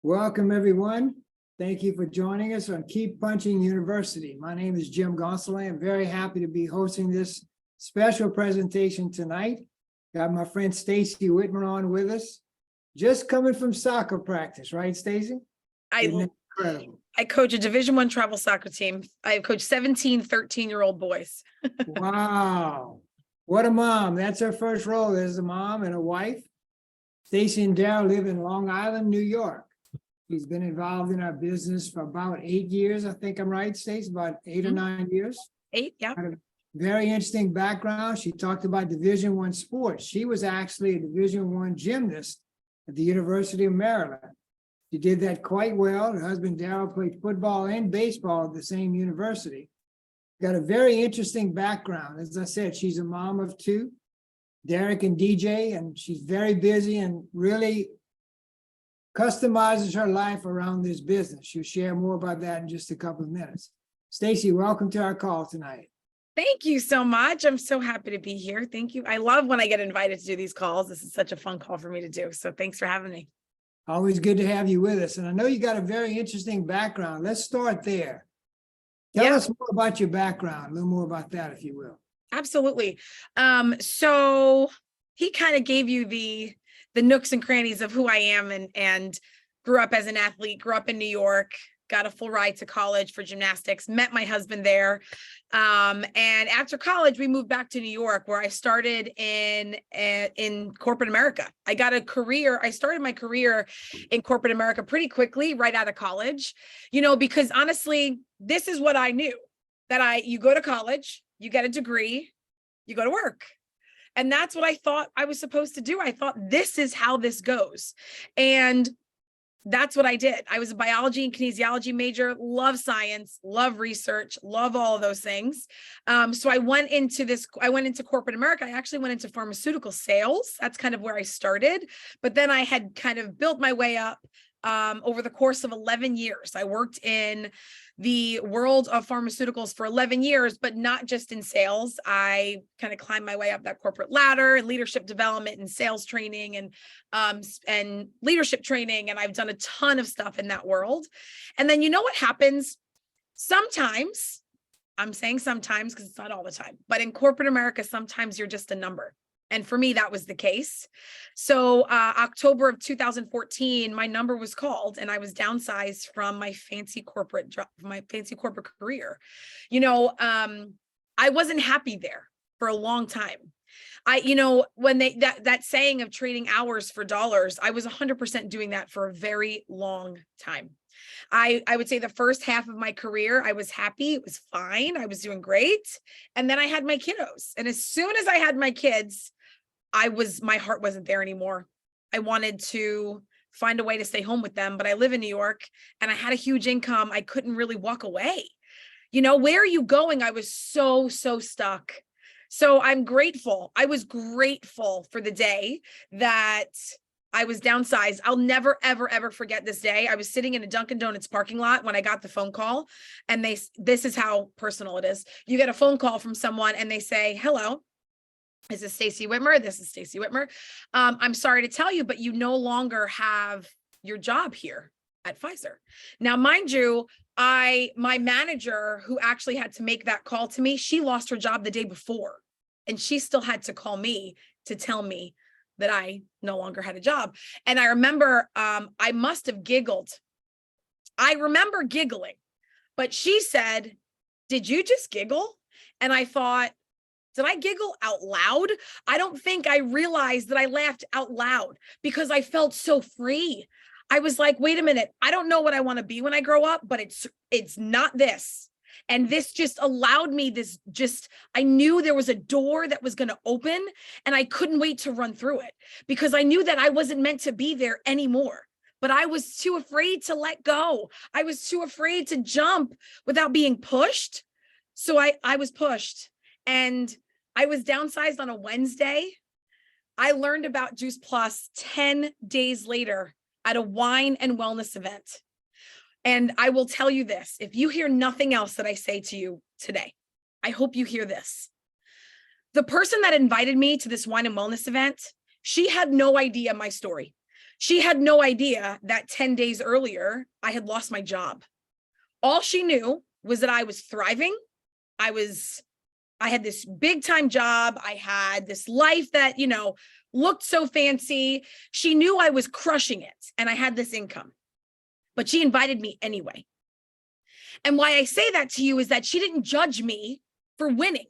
Welcome, everyone. Thank you for joining us on Keep Punching University. My name is Jim Gonsoulin. I'm very happy to be hosting this special presentation tonight. Got my friend Stacey Whitmer on with us. Just coming from soccer practice, right, Stacey? I coach a Division I travel soccer team. I coach 17, 13-year-old boys. Wow. What a mom. That's her first role as a mom and a wife. Stacey and Daryl live in Long Island, New York. He's been involved in our business for about 8 years. I think I'm right, Stacey, about 8 or 9 years. 8, yeah. Had a very interesting background. She talked about Division I sports. She was actually a Division I gymnast at the University of Maryland. She did that quite well. Her husband, Daryl, played football and baseball at the same university. Got a very interesting background. As I said, she's a mom of 2, Derek and DJ, and she's very busy and really customizes her life around this business. She'll share more about that in just a couple of minutes. Stacey, welcome to our call tonight. Thank you so much. I'm so happy to be here. Thank you. I love when I get invited to do these calls. This is such a fun call for me to do. So thanks for having me. Always good to have you with us. And I know you got a very interesting background. Let's start there. Tell us more about your background, a little more about that, if you will. Absolutely. So he kind of gave you the nooks and crannies of who I am, and grew up as an athlete, grew up in New York, got a full ride to college for gymnastics, met my husband there. And after college, we moved back to New York, where I started in corporate America. I got a career. I started my career in corporate America pretty quickly, right out of college, because honestly, this is what I knew, that you go to college, you get a degree, you go to work. And that's what I thought I was supposed to do. I thought this is how this goes. And that's what I did. I was a biology and kinesiology major, love science, love research, love all of those things. So I went into corporate America. I actually went into pharmaceutical sales. That's kind of where I started. But then I had kind of built my way up over the course of 11 years. I worked in the world of pharmaceuticals for 11 years, but not just in sales. I kind of climbed my way up that corporate ladder and leadership development and sales training and leadership training. And I've done a ton of stuff in that world. And then you know what happens? Sometimes, I'm saying sometimes because it's not all the time, but in corporate America, sometimes you're just a number. And for me, that was the case. So October of 2014, my number was called and I was downsized from my fancy corporate career. I wasn't happy there for a long time. When that saying of trading hours for dollars, I was 100% doing that for a very long time. I would say the first half of my career, I was happy. It was fine. I was doing great. And then I had my kiddos. And as soon as I had my kids, my heart wasn't there anymore. I wanted to find a way to stay home with them, but I live in New York and I had a huge income. I couldn't really walk away. Where are you going? I was so stuck. So I'm grateful. I was grateful for the day that I was downsized. I'll never, ever, ever forget this day. I was sitting in a Dunkin' Donuts parking lot when I got the phone call, and this is how personal it is. You get a phone call from someone and they say, "Hello, this is Stacey Whitmer. This is Stacey Whitmer. I'm sorry to tell you, but you no longer have your job here at Pfizer." Now, mind you, my manager who actually had to make that call to me, she lost her job the day before, and she still had to call me to tell me that I no longer had a job. And I remember I must have giggled. I remember giggling, but she said, "Did you just giggle?" And I thought, did I giggle out loud? I don't think I realized that I laughed out loud because I felt so free. I was like, wait a minute, I don't know what I want to be when I grow up, but it's not this. And this just allowed me I knew there was a door that was going to open and I couldn't wait to run through it because I knew that I wasn't meant to be there anymore. But I was too afraid to let go. I was too afraid to jump without being pushed. So I was pushed, and I was downsized on a Wednesday. I learned about Juice Plus 10 days later at a wine and wellness event. And I will tell you this, if you hear nothing else that I say to you today, I hope you hear this. The person that invited me to this wine and wellness event, she had no idea my story. She had no idea that 10 days earlier, I had lost my job. All she knew was that I was thriving. I had this big time job. I had this life that, looked so fancy. She knew I was crushing it and I had this income, but she invited me anyway. And why I say that to you is that she didn't judge me for winning.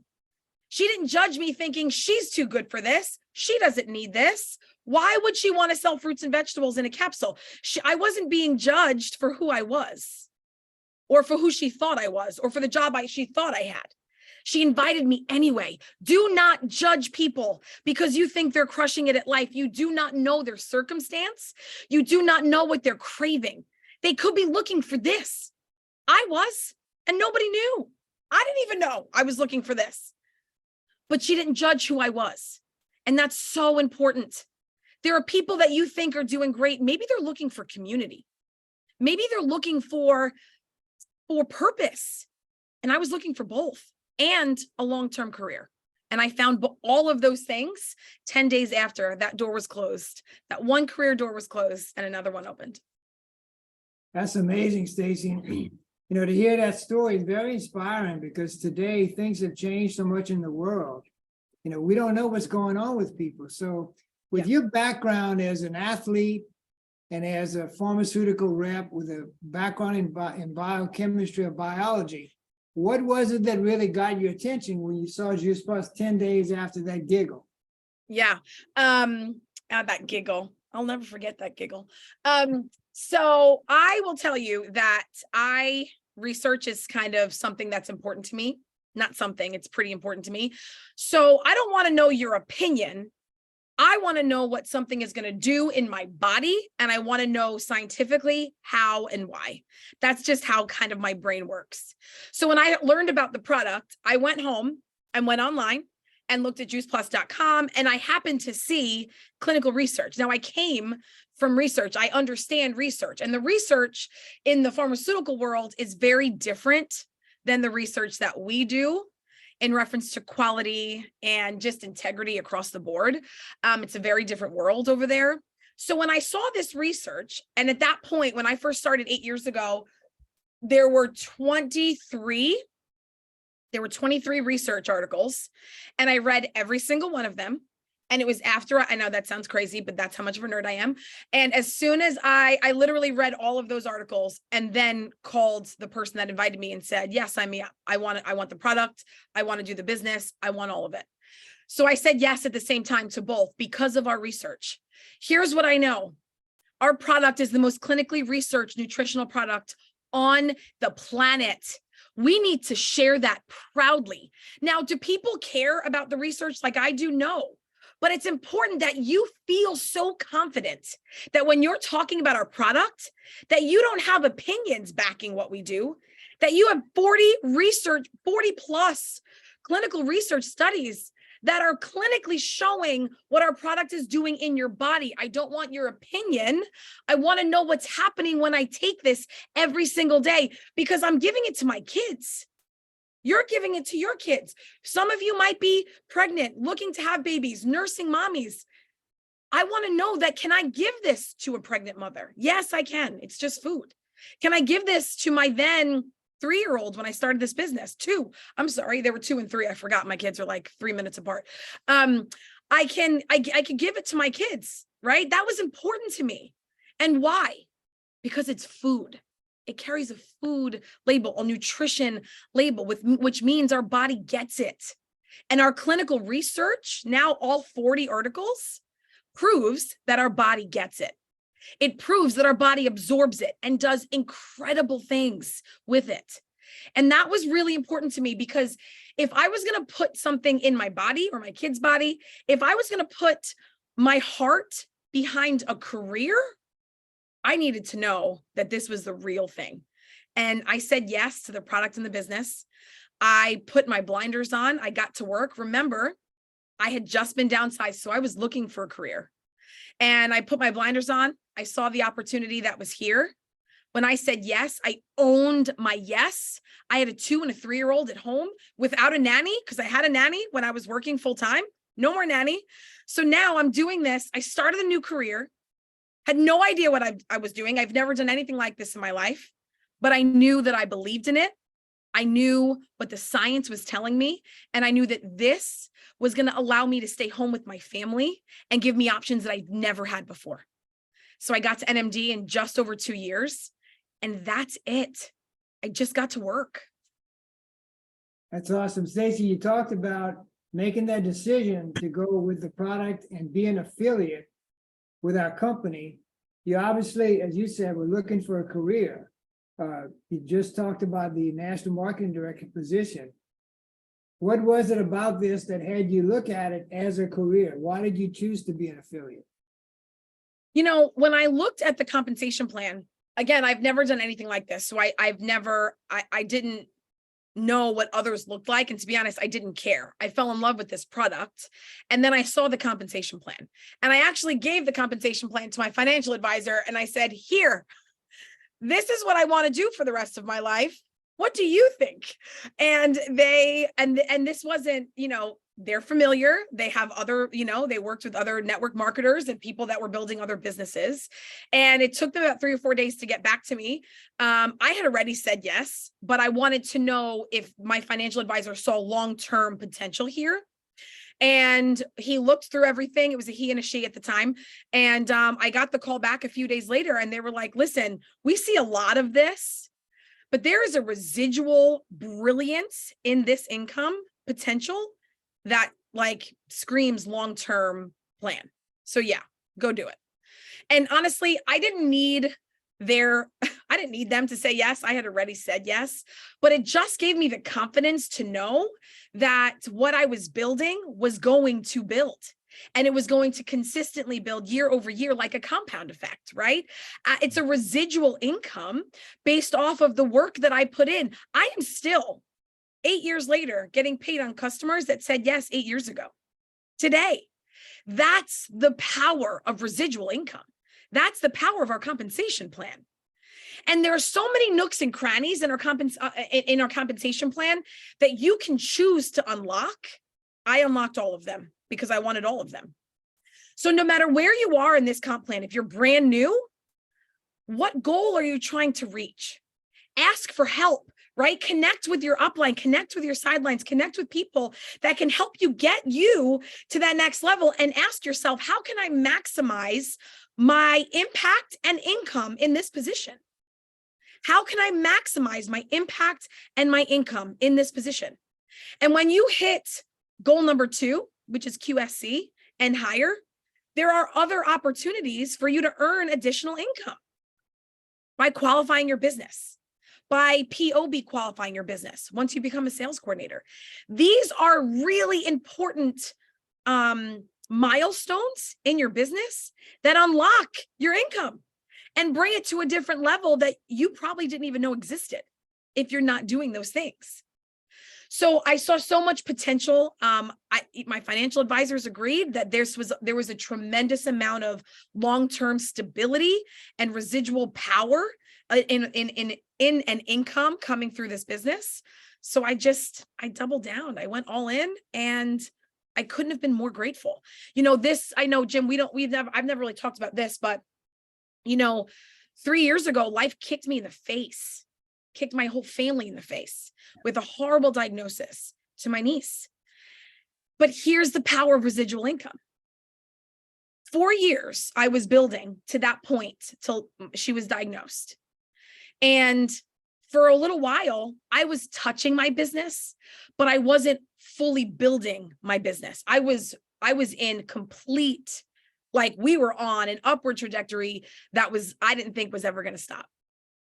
She didn't judge me thinking she's too good for this. She doesn't need this. Why would she want to sell fruits and vegetables in a capsule? I wasn't being judged for who I was or for who she thought I was or for the job she thought I had. She invited me anyway. Do not judge people because you think they're crushing it at life. You do not know their circumstance. You do not know what they're craving. They could be looking for this. I was, and nobody knew. I didn't even know I was looking for this. But she didn't judge who I was. And that's so important. There are people that you think are doing great. Maybe they're looking for community. Maybe they're looking for purpose. And I was looking for both and a long-term career. And I found all of those things 10 days after that door was closed. That one career door was closed and another one opened. That's amazing, Stacey. To hear that story is very inspiring because today things have changed so much in the world. We don't know what's going on with people. So with your background as an athlete and as a pharmaceutical rep with a background in biochemistry or biology, what was it that really got your attention when you saw Juice Plus 10 days after that giggle? Yeah, that giggle. I'll never forget that giggle. So I will tell you that research is kind of something that's important to me. Not something, it's pretty important to me. So I don't want to know your opinion. I want to know what something is going to do in my body. And I want to know scientifically how and why. That's just how kind of my brain works. So when I learned about the product, I went home and went online and looked at juiceplus.com, and I happened to see clinical research. Now I came from research. I understand research, and the research in the pharmaceutical world is very different than the research that we do in reference to quality and just integrity across the board. It's a very different world over there. So when I saw this research, and at that point, when I first started 8 years ago, there were 23 research articles, and I read every single one of them. And it was after, I know that sounds crazy, but that's how much of a nerd I am. And as soon as I literally read all of those articles and then called the person that invited me and said, yes, sign me up. I want the product. I want to do the business. I want all of it. So I said yes at the same time to both because of our research. Here's what I know. Our product is the most clinically researched nutritional product on the planet. We need to share that proudly. Now, do people care about the research like I do? No. But it's important that you feel so confident that when you're talking about our product, that you don't have opinions backing what we do, that you have 40 plus clinical research studies that are clinically showing what our product is doing in your body. I don't want your opinion. I want to know what's happening when I take this every single day because I'm giving it to my kids. You're giving it to your kids. Some of you might be pregnant, looking to have babies, nursing mommies. I want to know that, can I give this to a pregnant mother? Yes, I can. It's just food. Can I give this to my then 3-year-old when I started this business? 2. I'm sorry, there were 2 and 3. I forgot my kids are like 3 minutes apart. I can give it to my kids, right? That was important to me. And why? Because it's food. It carries a food label, a nutrition label, which means our body gets it. And our clinical research, now all 40 articles, proves that our body gets it. It proves that our body absorbs it and does incredible things with it. And that was really important to me because if I was going to put something in my body or my kid's body, if I was going to put my heart behind a career, I needed to know that this was the real thing. And I said yes to the product and the business. I put my blinders on. I got to work. Remember, I had just been downsized, so I was looking for a career. And I put my blinders on. I saw the opportunity that was here. When I said yes, I owned my yes. I had a 2 and a 3-year-old at home without a nanny because I had a nanny when I was working full time. No more nanny. So now I'm doing this. I started a new career. Had no idea what I was doing. I've never done anything like this in my life, but I knew that I believed in it. I knew what the science was telling me, and I knew that this was going to allow me to stay home with my family and give me options that I'd never had before. So I got to NMD in just over 2 years, and that's it. I just got to work. That's awesome. Stacey, you talked about making that decision to go with the product and be an affiliate with our company. You obviously, as you said, were looking for a career. You just talked about the national marketing director position. What was it about this that had you look at it as a career? Why did you choose to be an affiliate? You know, when I looked at the compensation plan, again, I've never done anything like this. So I didn't know what others looked like. And to be honest, I didn't care. I fell in love with this product. And then I saw the compensation plan. And I actually gave the compensation plan to my financial advisor. And I said, here, this is what I want to do for the rest of my life. What do you think? And this wasn't, they're familiar. They have other, they worked with other network marketers and people that were building other businesses. And it took them about 3 or 4 days to get back to me. I had already said yes, but I wanted to know if my financial advisor saw long-term potential here. And he looked through everything. It was a he and a she at the time. And I got the call back a few days later, and they were like, listen, we see a lot of this, but there is a residual brilliance in this income potential that like screams long-term plan. So yeah, go do it. And honestly, I didn't need them to say yes. I had already said yes, but it just gave me the confidence to know that what I was building was going to build. And it was going to consistently build year over year, like a compound effect, right? It's a residual income based off of the work that I put in. I am still 8 years later getting paid on customers that said yes 8 years ago. Today, that's the power of residual income. That's the power of our compensation plan. And there are so many nooks and crannies in our compensation plan that you can choose to unlock. I unlocked all of them because I wanted all of them. So no matter where you are in this comp plan, if you're brand new, what goal are you trying to reach? Ask for help, right? Connect with your upline, connect with your sidelines, connect with people that can help you get you to that next level, and ask yourself, how can I maximize my impact and income in this position? How can I maximize my impact and my income in this position? And when you hit goal number 2, which is QSC and higher, there are other opportunities for you to earn additional income by qualifying your business, by POB qualifying your business once you become a sales coordinator. These are really important milestones in your business that unlock your income and bring it to a different level that you probably didn't even know existed if you're not doing those things. So I saw so much potential. My financial advisors agreed that there was a tremendous amount of long-term stability and residual power in an income coming through this business. So I doubled down. I went all in, and I couldn't have been more grateful. I know, Jim, I've never really talked about this, but 3 years ago, life kicked me in the face, kicked my whole family in the face with a horrible diagnosis to my niece. But here's the power of residual income. 4 years I was building to that point till she was diagnosed. And for a little while, I was touching my business, but I wasn't fully building my business. I was in complete, like, we were on an upward trajectory that I didn't think was ever going to stop.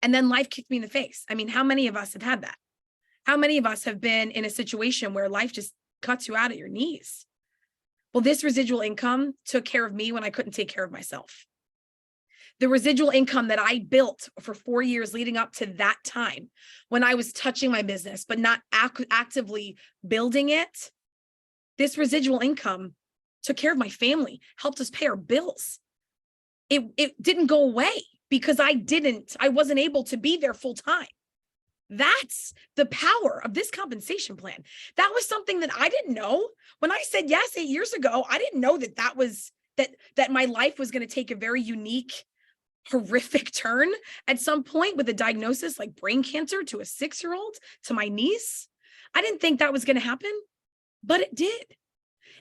And then life kicked me in the face. I mean, how many of us have had that? How many of us have been in a situation where life just cuts you out at your knees? Well, this residual income took care of me when I couldn't take care of myself. The residual income that I built for 4 years leading up to that time, when I was touching my business, but not actively building it, this residual income took care of my family, helped us pay our bills. It didn't go away because I wasn't able to be there full time. That's the power of this compensation plan. That was something that I didn't know. When I said yes 8 years ago, I didn't know that was that my life was going to take a very unique, horrific turn at some point with a diagnosis like brain cancer to a 6-year-old, to my niece. I didn't think that was going to happen, but it did.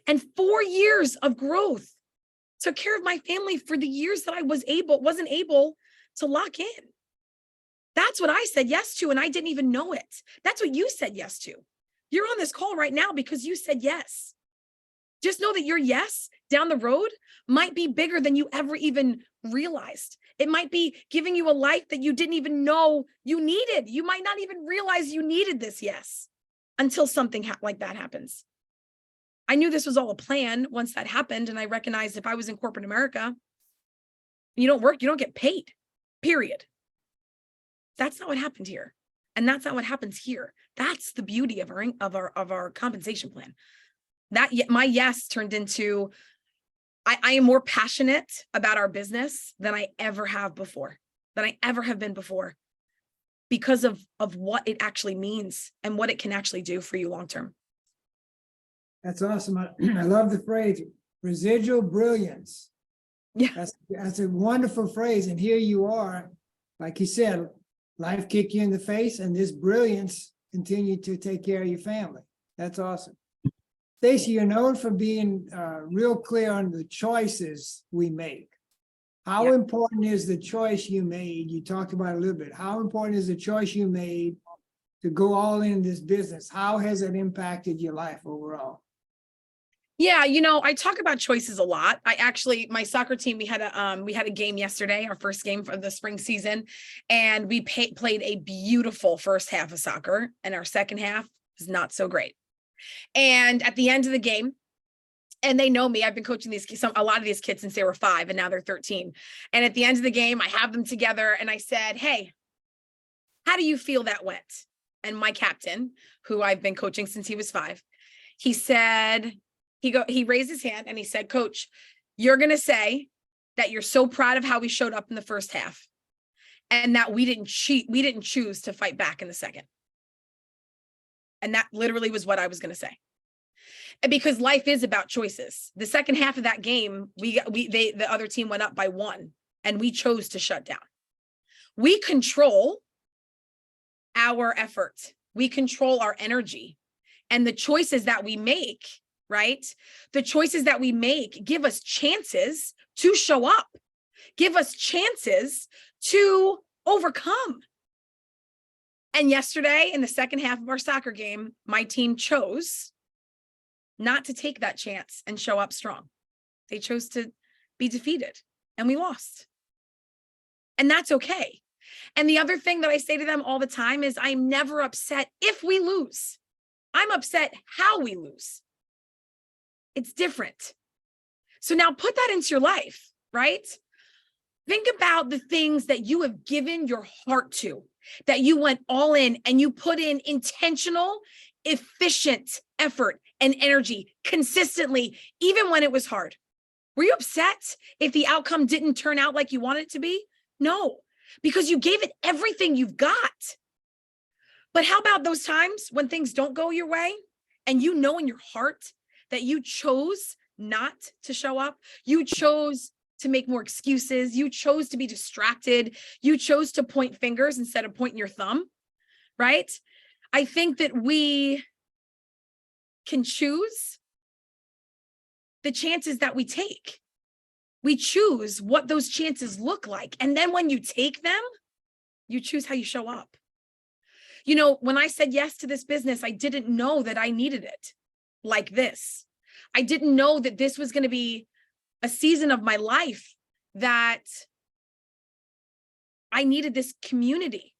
And 4 years of growth took care of my family for the years that I wasn't able to lock in. That's what I said yes to, and I didn't even know it. That's what you said yes to. You're on this call right now because you said yes. Just know that your yes down the road might be bigger than you ever even realized. It might be giving you a life that you didn't even know you needed. You might not even realize you needed this yes until something like that happens. I knew this was all a plan once that happened, and I recognized if I was in corporate America, you don't work, you don't get paid, period. That's not what happened here. And that's not what happens here. That's the beauty of our compensation plan. That my yes turned into, I am more passionate about our business than I ever have before, than I ever have been before, because of what it actually means and what it can actually do for you long-term. That's awesome. I love the phrase, residual brilliance. Yeah. That's a wonderful phrase. And here you are, like you said, life kicked you in the face, and this brilliance continued to take care of your family. That's awesome. Stacey, you're known for being real clear on the choices we make. How important is the choice you made? You talked about it a little bit. How important is the choice you made to go all in this business? How has it impacted your life overall? Yeah, I talk about choices a lot. My soccer team, we had a game yesterday, our first game for the spring season, and we played a beautiful first half of soccer, and our second half was not so great. And at the end of the game, and they know me, I've been coaching a lot of these kids since they were 5, and now they're 13. And at the end of the game, I have them together, and I said, "Hey, how do you feel that went?" And my captain, who I've been coaching since he was 5, he said, he raised his hand and he said, "Coach, you're going to say that you're so proud of how we showed up in the first half and that we didn't cheat. We didn't choose to fight back in the second." And that literally was what I was going to say. And because life is about choices. The second half of that game, the other team went up by 1 and we chose to shut down. We control our effort. We control our energy, and the choices that we make, right? The choices that we make give us chances to show up, give us chances to overcome. And yesterday, in the second half of our soccer game, my team chose not to take that chance and show up strong. They chose to be defeated, and we lost. And that's okay. And the other thing that I say to them all the time is, I'm never upset if we lose. I'm upset how we lose. It's different. So now put that into your life, right? Think about the things that you have given your heart to, that you went all in and you put in intentional, efficient effort and energy consistently, even when it was hard. Were you upset if the outcome didn't turn out like you wanted it to be? No, because you gave it everything you've got. But how about those times when things don't go your way and you know in your heart that you chose not to show up? You chose to make more excuses. You chose to be distracted. You chose to point fingers instead of pointing your thumb, right? I think that we can choose the chances that we take. We choose what those chances look like. And then when you take them, you choose how you show up. When I said yes to this business, I didn't know that I needed it like this. I didn't know that this was going to be a season of my life that I needed this community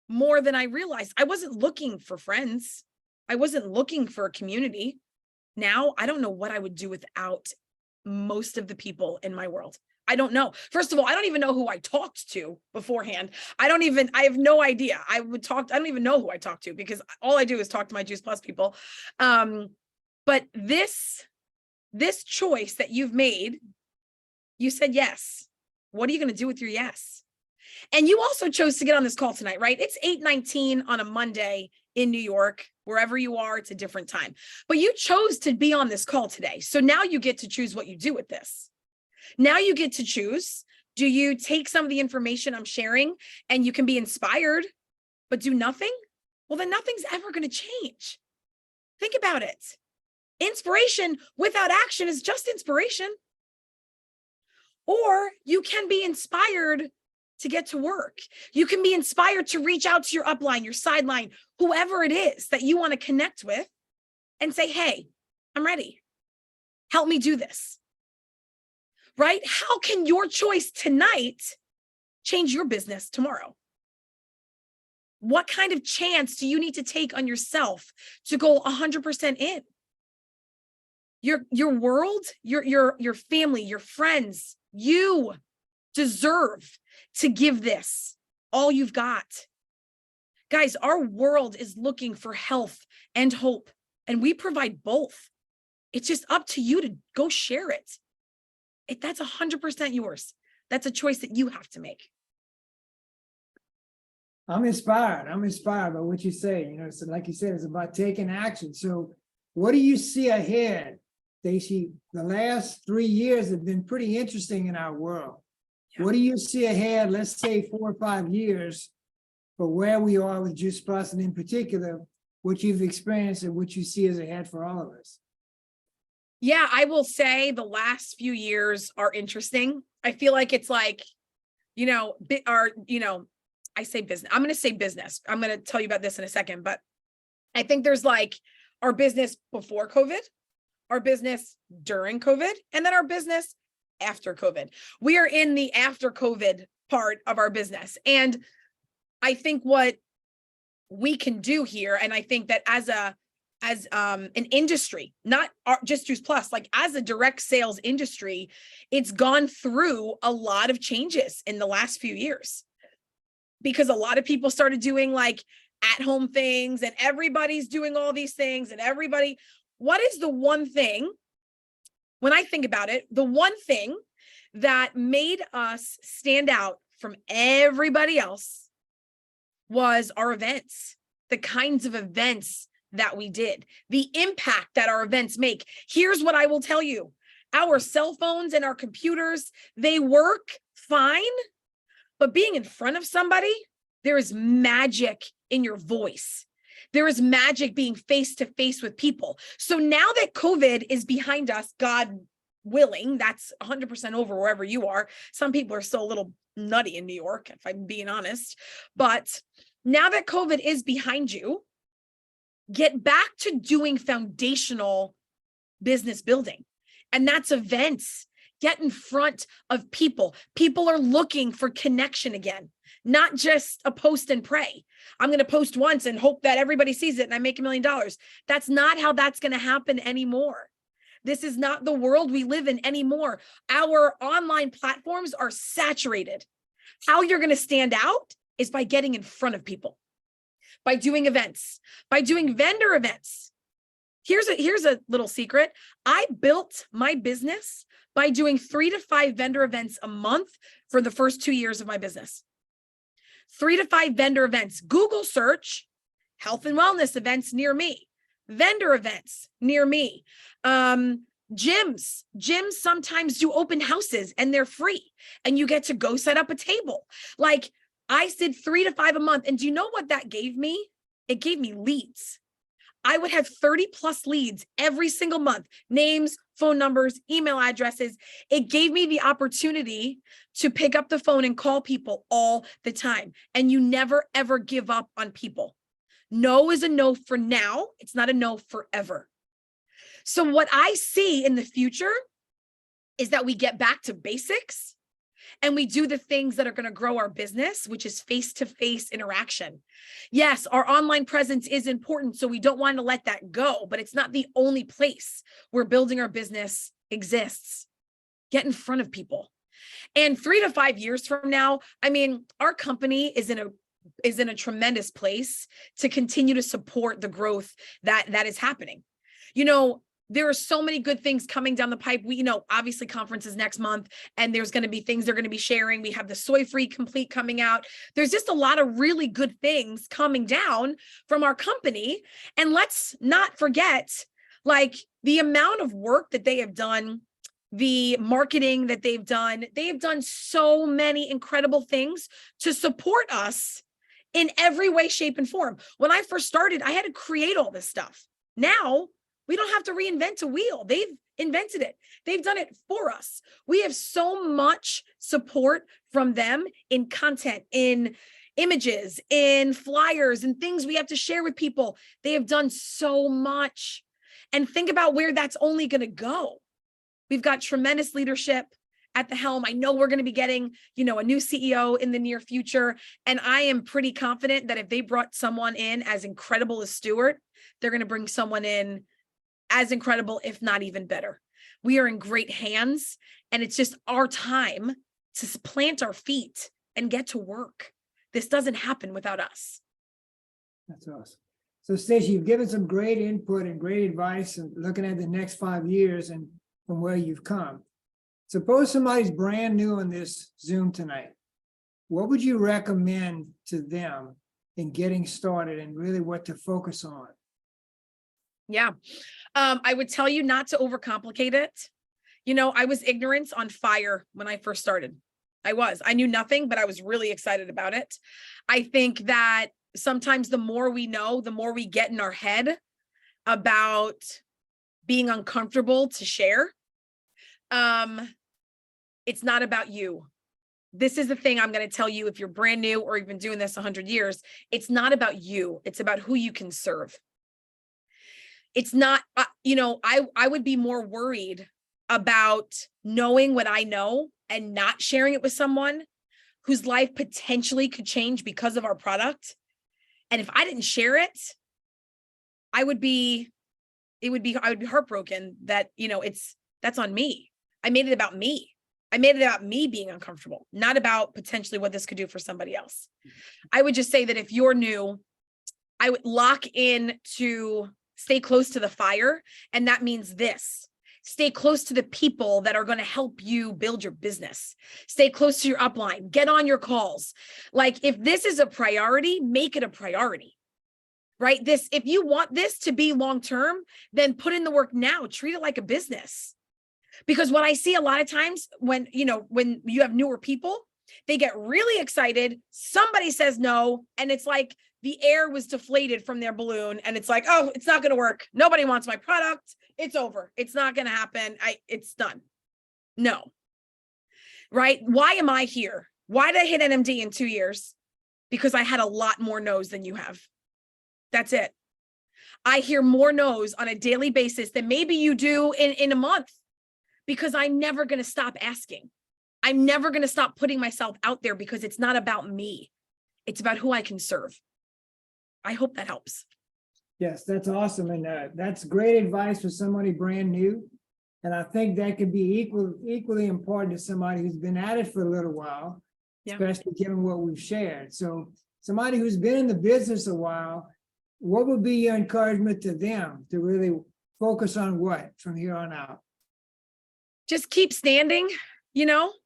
more than I realized. I wasn't looking for friends. I wasn't looking for a community. Now I don't know what I would do without most of the people in my world. I don't know. First of all, I don't even know who I talked to beforehand. I have no idea. I don't even know who I talked to, because all I do is talk to my Juice Plus people. But this choice that you've made, you said yes. What are you going to do with your yes? And you also chose to get on this call tonight, right? It's 8:19 on a Monday in New York. Wherever you are, it's a different time. But you chose to be on this call today. So now you get to choose what you do with this. Now you get to choose. Do you take some of the information I'm sharing and you can be inspired, but do nothing? Well, then nothing's ever going to change. Think about it. Inspiration without action is just inspiration. Or you can be inspired to get to work. You can be inspired to reach out to your upline, your sideline, whoever it is that you want to connect with and say, hey, I'm ready. Help me do this. Right? How can your choice tonight change your business tomorrow? What kind of chance do you need to take on yourself to go 100% in? Your world, your family, your friends, you deserve to give this all you've got. Guys, our world is looking for health and hope, and we provide both. It's just up to you to go share it. That's 100% yours. That's a choice that you have to make. I'm inspired. I'm inspired by what you say. You know, so like you said, it's about taking action. So what do you see ahead, Stacey? The last 3 years have been pretty interesting in our world. Yeah. What do you see ahead, let's say 4 or 5 years, for where we are with Juice Plus, and in particular, what you've experienced and what you see as ahead for all of us? Yeah, I will say the last few years are interesting. I feel like it's like, I say business. I'm going to say business. I'm going to tell you about this in a second, but I think there's like our business before COVID, our business during COVID, and then our business after COVID. We are in the after COVID part of our business. And I think what we can do here, and I think that as an industry, not just Juice Plus, like as a direct sales industry, it's gone through a lot of changes in the last few years, because a lot of people started doing like at-home things, and everybody's doing all these things, and what is the one thing, when I think about it, the one thing that made us stand out from everybody else was our events, the kinds of events that we did, the impact that our events make. Here's what I will tell you. Our cell phones and our computers, they work fine, but being in front of somebody, there is magic in your voice. There is magic being face to face with people. So now that COVID is behind us, God willing, that's 100% over wherever you are. Some people are still a little nutty in New York, if I'm being honest. But now that COVID is behind you, get back to doing foundational business building. And that's events. Get in front of people. People are looking for connection again, not just a post and pray. I'm going to post once and hope that everybody sees it and I make $1 million. That's not how that's going to happen anymore. This is not the world we live in anymore. Our online platforms are saturated. How you're going to stand out is by getting in front of people, by doing events, by doing vendor events. Here's a little secret. I built my business by doing 3 to 5 vendor events a month for the first 2 years of my business. 3 to 5 vendor events. Google search health and wellness events near me, vendor events near me. Gyms sometimes do open houses and they're free and you get to go set up a table. Like I did 3 to 5 a month. And do you know what that gave me? It gave me leads. I would have 30 plus leads every single month, names, phone numbers, email addresses. It gave me the opportunity to pick up the phone and call people all the time. And you never, ever give up on people. No is a no for now. It's not a no forever. So what I see in the future is that we get back to basics and we do the things that are going to grow our business, which is face-to-face interaction. Yes, our online presence is important, so we don't want to let that go, but it's not the only place where building our business exists. Get in front of people. And 3 to 5 years from now, I mean, our company is in a tremendous place to continue to support the growth that is happening. You know, there are so many good things coming down the pipe. We, obviously conferences next month, and there's going to be things they're going to be sharing. We have the Soy-Free Complete coming out. There's just a lot of really good things coming down from our company. And let's not forget, like, the amount of work that they have done the marketing that they've done. They've done so many incredible things to support us in every way, shape, and form. When I first started, I had to create all this stuff. Now we don't have to reinvent a wheel. They've invented it. They've done it for us. We have so much support from them in content, in images, in flyers, and things we have to share with people. They have done so much. And think about where that's only going to go. We've got tremendous leadership at the helm. I know we're going to be getting, a new CEO in the near future. And I am pretty confident that if they brought someone in as incredible as Stuart, they're going to bring someone in as incredible, if not even better. We are in great hands, and it's just our time to plant our feet and get to work. This doesn't happen without us. That's awesome. So Stacey, you've given some great input and great advice and looking at the next 5 years and from where you've come. Suppose somebody's brand new on this Zoom tonight. What would you recommend to them in getting started and really what to focus on? Yeah. I would tell you not to overcomplicate it. I was ignorance on fire when I first started. I knew nothing, but I was really excited about it. I think that sometimes the more we know, the more we get in our head about being uncomfortable to share. It's not about you. This is the thing I'm going to tell you if you're brand new or you've been doing this 100 years. It's not about you. It's about who you can serve. It's not, I would be more worried about knowing what I know and not sharing it with someone whose life potentially could change because of our product. And if I didn't share it, I would be heartbroken that, that's on me. I made it about me. I made it about me being uncomfortable, not about potentially what this could do for somebody else. I would just say that if you're new, I would lock in to stay close to the fire. And that means this: stay close to the people that are going to help you build your business. Stay close to your upline, get on your calls. Like, if this is a priority, make it a priority, right? If you want this to be long-term, then put in the work now, treat it like a business. Because what I see a lot of times when you have newer people, they get really excited. Somebody says no. And it's like the air was deflated from their balloon. And it's like, oh, it's not going to work. Nobody wants my product. It's over. It's not going to happen. It's done. No. Right? Why am I here? Why did I hit NMD in 2 years? Because I had a lot more no's than you have. That's it. I hear more no's on a daily basis than maybe you do in a month, because I'm never going to stop asking. I'm never going to stop putting myself out there, because it's not about me. It's about who I can serve. I hope that helps. Yes, that's awesome. And that's great advice for somebody brand new. And I think that could be equally important to somebody who's been at it for a little while, especially given what we've shared. So somebody who's been in the business a while, what would be your encouragement to them to really focus on what from here on out? Just keep standing,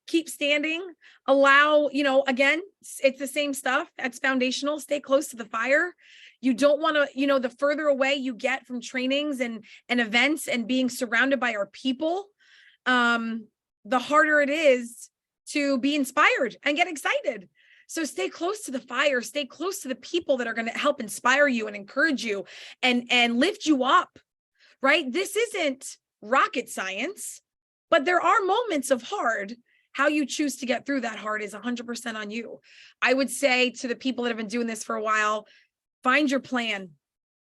keep standing. Allow, again, it's the same stuff. That's foundational. Stay close to the fire. You don't want to, the further away you get from trainings and events and being surrounded by our people, the harder it is to be inspired and get excited. So stay close to the fire, stay close to the people that are going to help inspire you and encourage you and lift you up, right? This isn't rocket science, but there are moments of hard. How you choose to get through that hard is 100% on you. I would say to the people that have been doing this for a while, find your plan,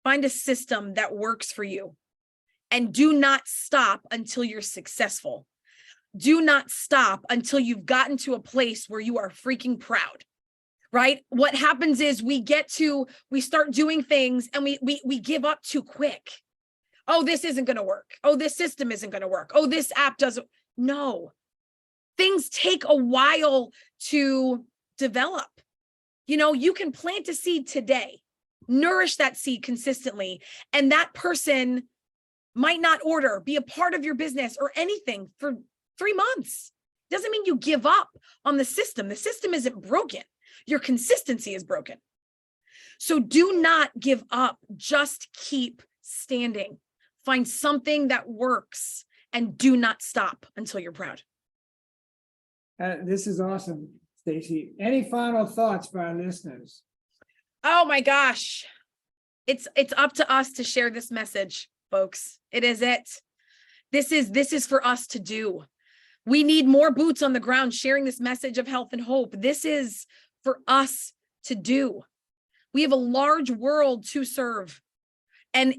find a system that works for you, and do not stop until you're successful. Do not stop until you've gotten to a place where you are freaking proud, right? What happens is we start doing things and we give up too quick. Oh, this isn't going to work. Oh, this system isn't going to work. Oh, this app doesn't. No, things take a while to develop. You can plant a seed today, nourish that seed consistently, and that person might not be a part of your business or anything for 3 months. Doesn't mean you give up on the system. The system isn't broken. Your consistency is broken. So do not give up. Just keep standing. Find something that works and do not stop until you're proud. This is awesome, Stacey. Any final thoughts for our listeners? Oh my gosh. It's up to us to share this message, folks. It is it. This is for us to do. We need more boots on the ground sharing this message of health and hope. This is for us to do. We have a large world to serve, and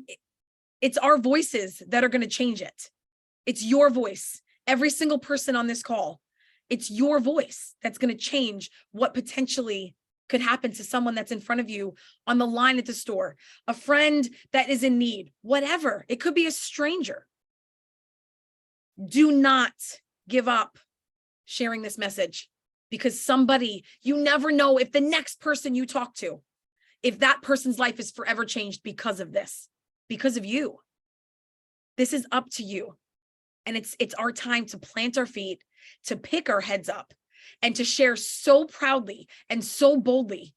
it's our voices that are going to change it. It's your voice. Every single person on this call, it's your voice that's going to change what potentially could happen to someone that's in front of you on the line at the store, a friend that is in need, whatever. It could be a stranger. Do not give up sharing this message, because somebody, you never know if the next person you talk to, if that person's life is forever changed because of this, because of you. This is up to you. And it's our time to plant our feet, to pick our heads up, and to share so proudly and so boldly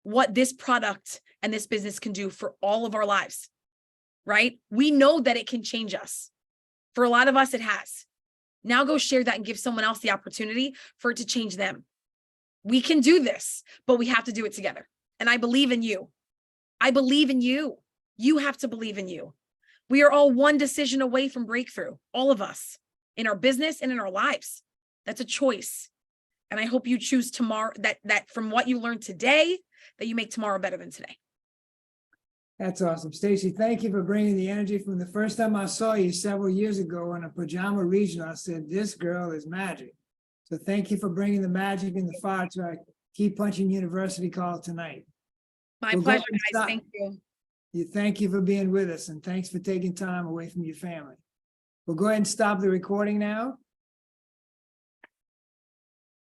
what this product and this business can do for all of our lives, right? We know that it can change us. For a lot of us, it has. Now go share that and give someone else the opportunity for it to change them. We can do this, but we have to do it together. And I believe in you. I believe in you. You have to believe in you. We are all one decision away from breakthrough, all of us, in our business and in our lives. That's a choice. And I hope you choose tomorrow, that from what you learned today, that you make tomorrow better than today. That's awesome. Stacey, thank you for bringing the energy. From the first time I saw you several years ago on a pajama regional, I said, this girl is magic. So thank you for bringing the magic and the fire to our Keep Punching University call tonight. My pleasure, guys. Thank you. Thank you for being with us, and thanks for taking time away from your family. We'll go ahead and stop the recording now.